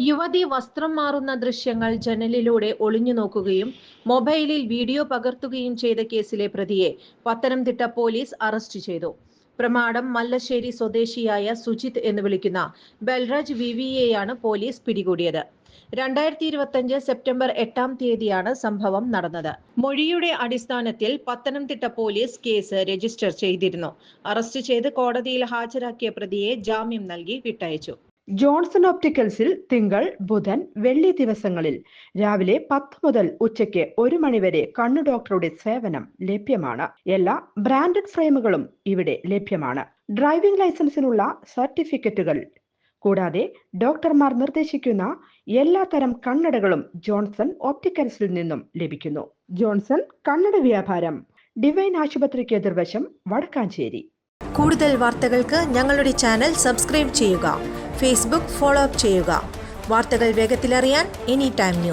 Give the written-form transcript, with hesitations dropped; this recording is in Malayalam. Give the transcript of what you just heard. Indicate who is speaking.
Speaker 1: യുവതി വസ്ത്രം മാറുന്ന ദൃശ്യങ്ങൾ ജനലിലൂടെ ഒളിഞ്ഞു നോക്കുകയും മൊബൈലിൽ വീഡിയോ പകർത്തുകയും ചെയ്ത കേസിലെ പ്രതിയെ പത്തനംതിട്ട പോലീസ് അറസ്റ്റ് ചെയ്തു. പ്രമാടം മല്ലശ്ശേരി സ്വദേശിയായ സുജിത് എന്ന് വിളിക്കുന്ന ബൽരാജ് വിവിയെയാണ് പോലീസ് പിടികൂടിയത്. 2025 സെപ്റ്റംബർ 8-ാം തീയതിയാണ് സംഭവം നടന്നത്. മൊഴിയുടെ അടിസ്ഥാനത്തിൽ പത്തനംതിട്ട പോലീസ് കേസ് രജിസ്റ്റർ ചെയ്തിരുന്നു. അറസ്റ്റ് ചെയ്ത് കോടതിയിൽ ഹാജരാക്കിയ പ്രതിയെ ജാമ്യം നൽകി വിട്ടയച്ചു.
Speaker 2: ജോൺസൺ ഒപ്റ്റിക്കൽസിൽ തിങ്കൾ, ബുധൻ, വെള്ളി ദിവസങ്ങളിൽ രാവിലെ 10 മുതൽ ഉച്ചയ്ക്ക് 1 മണിവരെ കണ്ണു ഡോക്ടറുടെ സേവനം ലഭ്യമാണ്. എല്ലാ ബ്രാൻഡഡ് ഫ്രെയിമുകളും ഇവിടെ ലഭ്യമാണ്. ഡ്രൈവിംഗ് ലൈസൻസിനുള്ള സർട്ടിഫിക്കറ്റുകൾ കൂടാതെ ഡോക്ടർമാർ നിർദ്ദേശിക്കുന്ന എല്ലാ തരം കണ്ണടകളും ജോൺസൺ ഒപ്റ്റിക്കൽസിൽ നിന്നും ലഭിക്കുന്നു. ജോൺസൺ കണ്ണട വ്യാപാരം, ഡിവൈൻ ആശുപത്രിക്ക് എതിർവശം, വടക്കാഞ്ചേരി.
Speaker 3: കൂടുതൽ വാർത്തകൾക്ക് ഞങ്ങളുടെ ചാനൽ സബ്സ്ക്രൈബ് ചെയ്യുക. ഫേസ്ബുക്ക് ഫോളോ അപ്പ് ചെയ്യുക. വാർത്തകൾ വേഗത്തിലറിയാൻ എനി ടൈം ന്യൂസ്.